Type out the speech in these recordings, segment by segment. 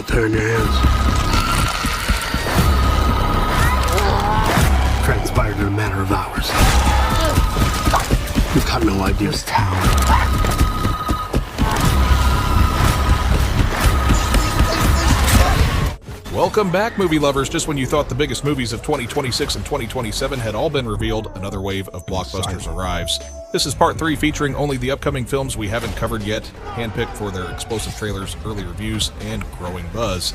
got there in your hands. Transpired in a matter of hours. You've got no idea this town. Welcome back, movie lovers. Just when you thought the biggest movies of 2026 and 2027 had all been revealed, another wave of blockbusters arrives. This is part 3 featuring only the upcoming films we haven't covered yet, handpicked for their explosive trailers, early reviews, and growing buzz.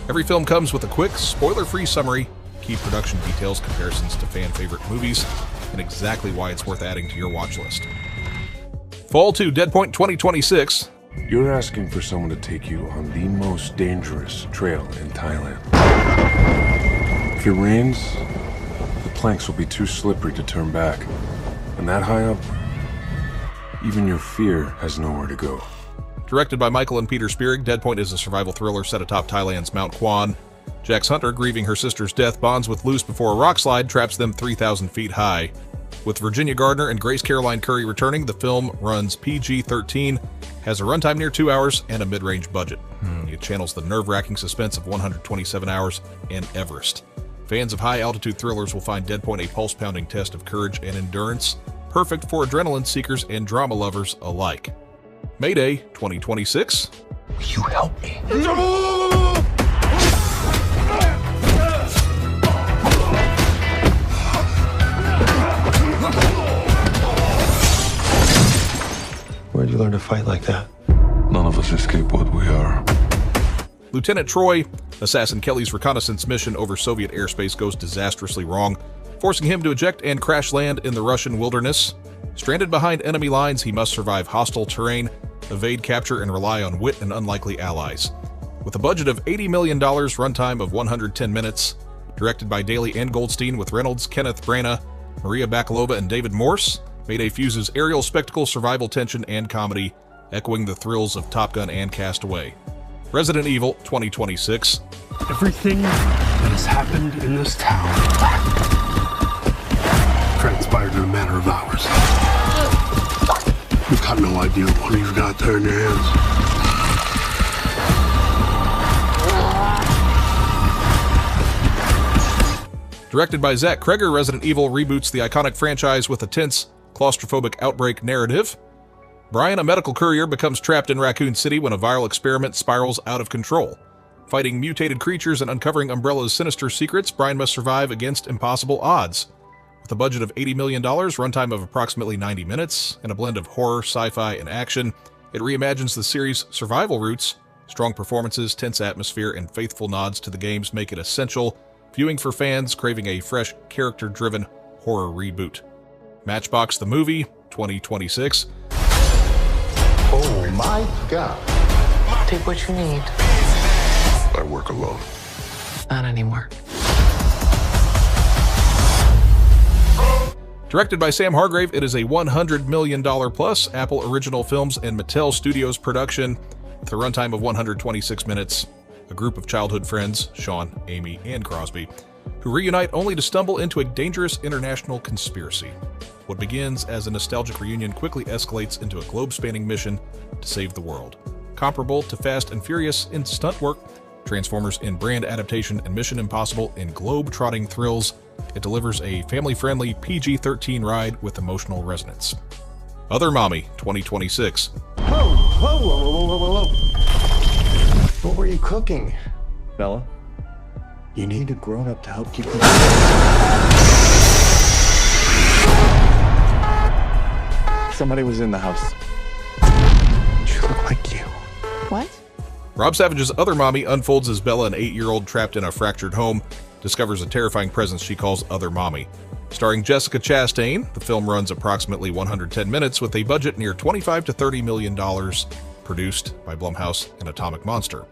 Every film comes with a quick, spoiler-free summary, key production details, comparisons to fan-favorite movies, and exactly why it's worth adding to your watch list. Fall 2 DEADPOINT 2026. You're asking for someone to take you on the most dangerous trail in Thailand. If it rains, the planks will be too slippery to turn back. And that high up, even your fear has nowhere to go. Directed by Michael and Peter Spierig, DEADPOINT is a survival thriller set atop Thailand's Mount Kwan. Jax Hunter, grieving her sister's death, bonds with Luce before a rock slide traps them 3,000 feet high. With Virginia Gardner and Grace Caroline Curry returning, the film runs PG-13, has a runtime near 2 hours, and a mid-range budget. It channels the nerve-wracking suspense of 127 Hours and Everest. Fans of high-altitude thrillers will find DEADPOINT a pulse-pounding test of courage and endurance, perfect for adrenaline seekers and drama lovers alike. Mayday 2026. Will you help me? Where'd you learn to fight like that? None of us escape what we are. Lieutenant Troy, Assassin Kelly's reconnaissance mission over Soviet airspace goes disastrously wrong, forcing him to eject and crash land in the Russian wilderness. Stranded behind enemy lines, he must survive hostile terrain, evade capture, and rely on wit and unlikely allies. With a budget of $80 million, runtime of 110 minutes, directed by Daly and Goldstein with Reynolds, Kenneth Branagh, Maria Bakalova, and David Morse, Mayday fuses aerial spectacle, survival tension, and comedy, echoing the thrills of Top Gun and Castaway. Resident Evil 2026. Everything that has happened in this town transpired in a matter of hours. You've got no idea what you've got there in your hands. Directed by Zach Kreger, Resident Evil reboots the iconic franchise with a tense, claustrophobic outbreak narrative. Brian, a medical courier, becomes trapped in Raccoon City when a viral experiment spirals out of control. Fighting mutated creatures and uncovering Umbrella's sinister secrets, Brian must survive against impossible odds. With a budget of $80 million, runtime of approximately 90 minutes, and a blend of horror, sci-fi, and action, it reimagines the series' survival roots. Strong performances, tense atmosphere, and faithful nods to the games make it essential viewing for fans craving a fresh, character-driven horror reboot. Matchbox the Movie 2026. Oh my God. Take what you need. I work alone. Not anymore. Directed by Sam Hargrave, it is a $100 million plus Apple Original Films and Mattel Studios production with a runtime of 126 minutes. A group of childhood friends, Sean, Amy, and Crosby, who reunite only to stumble into a dangerous international conspiracy. What begins as a nostalgic reunion quickly escalates into a globe-spanning mission to save the world. Comparable to Fast and Furious in stunt work, Transformers in brand adaptation, and Mission Impossible in globe-trotting thrills, it delivers a family-friendly PG-13 ride with emotional resonance. Other Mommy 2026. Whoa, whoa, whoa, whoa, whoa, whoa, whoa. What were you cooking, Bella? You need a grown-up to help keep you. Somebody was in the house. She looked like you. What? Rob Savage's Other Mommy unfolds as Bella, an 8-year-old trapped in a fractured home, discovers a terrifying presence she calls Other Mommy. Starring Jessica Chastain, the film runs approximately 110 minutes with a budget near $25 to $30 million, produced by Blumhouse and Atomic Monster.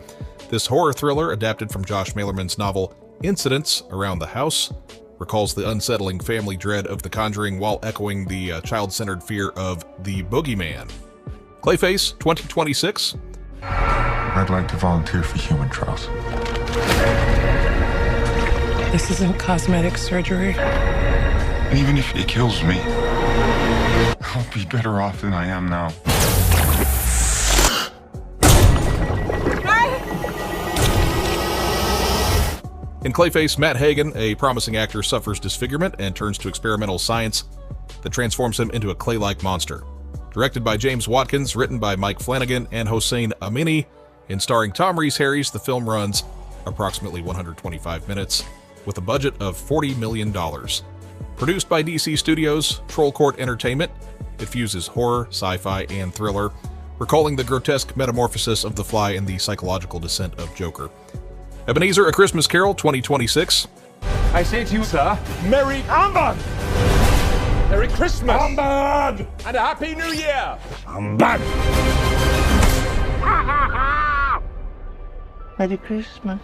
This horror thriller, adapted from Josh Malerman's novel Incidents Around the House, recalls the unsettling family dread of The Conjuring while echoing the child-centered fear of the boogeyman. CLAYFACE 2026. I'd like to volunteer for human trials. This isn't cosmetic surgery. Even if it kills me, I'll be better off than I am now. In Clayface, Matt Hagen, a promising actor, suffers disfigurement and turns to experimental science that transforms him into a clay-like monster. Directed by James Watkins, written by Mike Flanagan and Hossein Amini, and starring Tom Rhys-Harries, the film runs approximately 125 minutes with a budget of $40 million. Produced by DC Studios, Troll Court Entertainment, it fuses horror, sci-fi, and thriller, recalling the grotesque metamorphosis of the Fly and the psychological descent of Joker. Ebenezer, A Christmas Carol 2026. I say to you, sir, Merry Humbug! Merry Christmas! Humbug! And a Happy New Year! Humbug! Merry Christmas.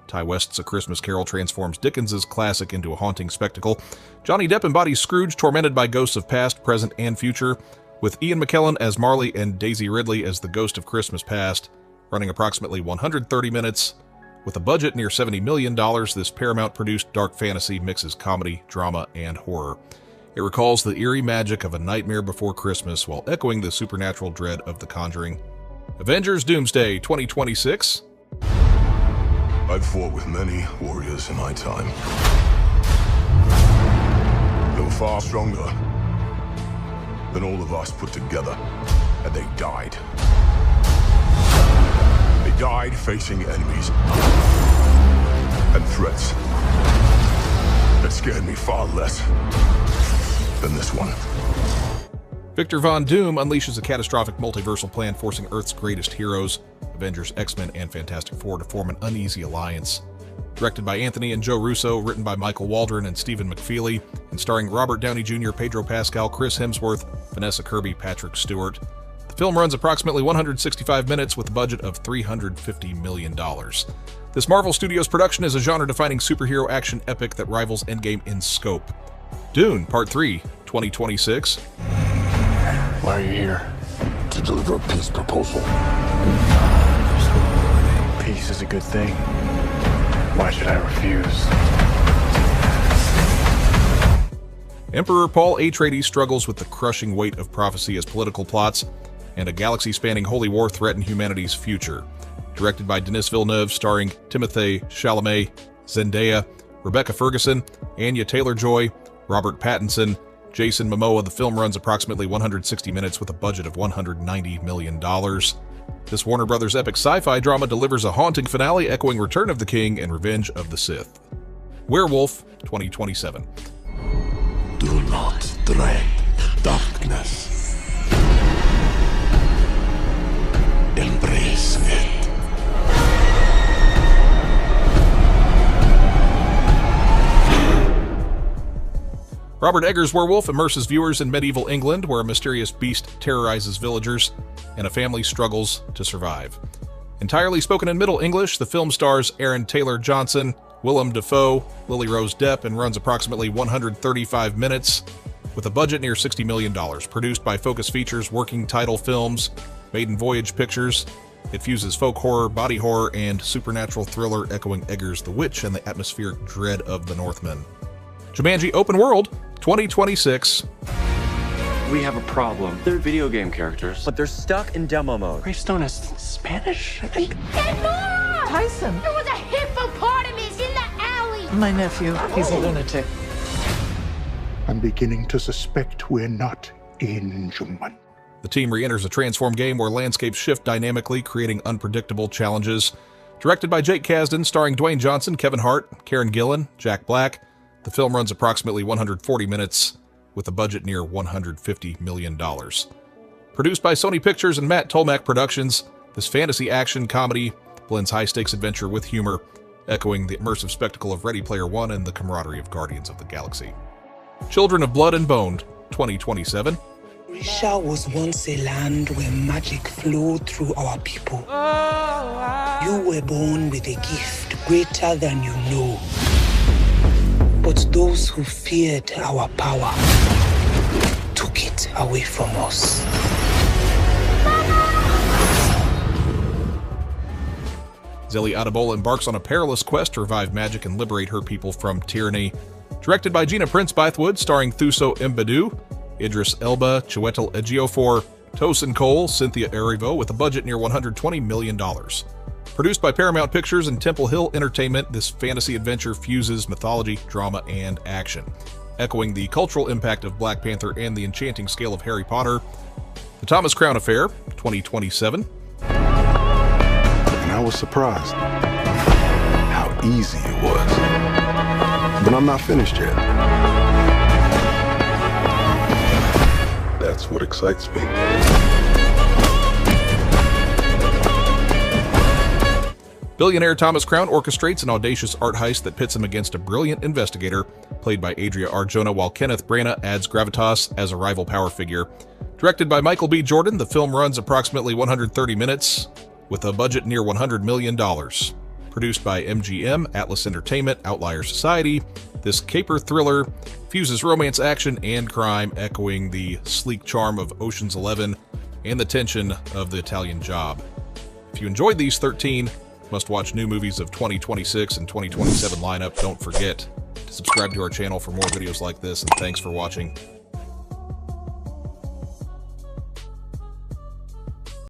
Ty West's A Christmas Carol transforms Dickens's classic into a haunting spectacle. Johnny Depp embodies Scrooge, tormented by ghosts of past, present, and future, with Ian McKellen as Marley and Daisy Ridley as the ghost of Christmas past, running approximately 130 minutes. With a budget near $70 million, this Paramount-produced dark fantasy mixes comedy, drama, and horror. It recalls the eerie magic of A Nightmare Before Christmas while echoing the supernatural dread of The Conjuring. Avengers Doomsday 2026. I've fought with many warriors in my time. They were far stronger than all of us put together, and they died. They died facing enemies and threats that scared me far less than this one. Victor Von Doom unleashes a catastrophic multiversal plan forcing Earth's greatest heroes, Avengers, X-Men, and Fantastic Four, to form an uneasy alliance. Directed by Anthony and Joe Russo, written by Michael Waldron and Stephen McFeely, and starring Robert Downey Jr., Pedro Pascal, Chris Hemsworth, Vanessa Kirby, Patrick Stewart. The film runs approximately 165 minutes with a budget of $350 million. This Marvel Studios production is a genre-defining superhero action epic that rivals Endgame in scope. Dune Part 3, 2026. Why are you here? To deliver a peace proposal. Peace is a good thing. Why should I refuse? Emperor Paul Atreides struggles with the crushing weight of prophecy as political plots and a galaxy-spanning holy war threaten humanity's future. Directed by Denis Villeneuve, starring Timothée Chalamet, Zendaya, Rebecca Ferguson, Anya Taylor-Joy, Robert Pattinson, Jason Momoa, the film runs approximately 160 minutes with a budget of $190 million. This Warner Brothers epic sci-fi drama delivers a haunting finale echoing Return of the King and Revenge of the Sith. Werewolf 2027. Do not dread darkness. Embrace it. Robert Eggers' Werewolf immerses viewers in medieval England, where a mysterious beast terrorizes villagers and a family struggles to survive. Entirely spoken in Middle English, the film stars Aaron Taylor Johnson, Willem Dafoe, Lily Rose Depp, and runs approximately 135 minutes, with a budget near $60 million. Produced by Focus Features Working Title Films, Maiden Voyage Pictures, it fuses folk horror, body horror, and supernatural thriller echoing Eggers' The Witch and the atmospheric dread of the Northmen. Jumanji Open World 2026. We have a problem. They're video game characters, but they're stuck in demo mode. Gravestone is Spanish, I think. Tyson. There was a hippopotamus in the alley! My nephew. He's a lunatic. I'm beginning to suspect we're not in Jumanji. The team re-enters a transform game where landscapes shift dynamically, creating unpredictable challenges. Directed by Jake Kasdan, starring Dwayne Johnson, Kevin Hart, Karen Gillan, Jack Black, the film runs approximately 140 minutes with a budget near $150 million. Produced by Sony Pictures and Matt Tolmach Productions, this fantasy action comedy blends high-stakes adventure with humor, echoing the immersive spectacle of Ready Player One and the camaraderie of Guardians of the Galaxy. Children of Blood and Bone 2027. Risha was once a land where magic flowed through our people. You were born with a gift greater than you know. But those who feared our power took it away from us. Zélie Adebola embarks on a perilous quest to revive magic and liberate her people from tyranny. Directed by Gina Prince Bythewood, starring Thuso Mbedu, Idris Elba, Chiwetel Ejiofor, Tosin Cole, Cynthia Erivo, with a budget near $120 million. Produced by Paramount Pictures and Temple Hill Entertainment, this fantasy adventure fuses mythology, drama, and action. Echoing the cultural impact of Black Panther and the enchanting scale of Harry Potter, The Thomas Crown Affair, 2027. And I was surprised how easy it was. But I'm not finished yet. That's what excites me. Billionaire Thomas Crown orchestrates an audacious art heist that pits him against a brilliant investigator, played by Adria Arjona, while Kenneth Branagh adds gravitas as a rival power figure. Directed by Michael B. Jordan, the film runs approximately 130 minutes, with a budget near $100 million. Produced by MGM, Atlas Entertainment, Outlier Society, this caper thriller fuses romance, action, and crime, echoing the sleek charm of Ocean's 11 and the tension of The Italian Job. If you enjoyed these 13 must-watch new movies of 2026 and 2027 lineup, don't forget to subscribe to our channel for more videos like this, and thanks for watching.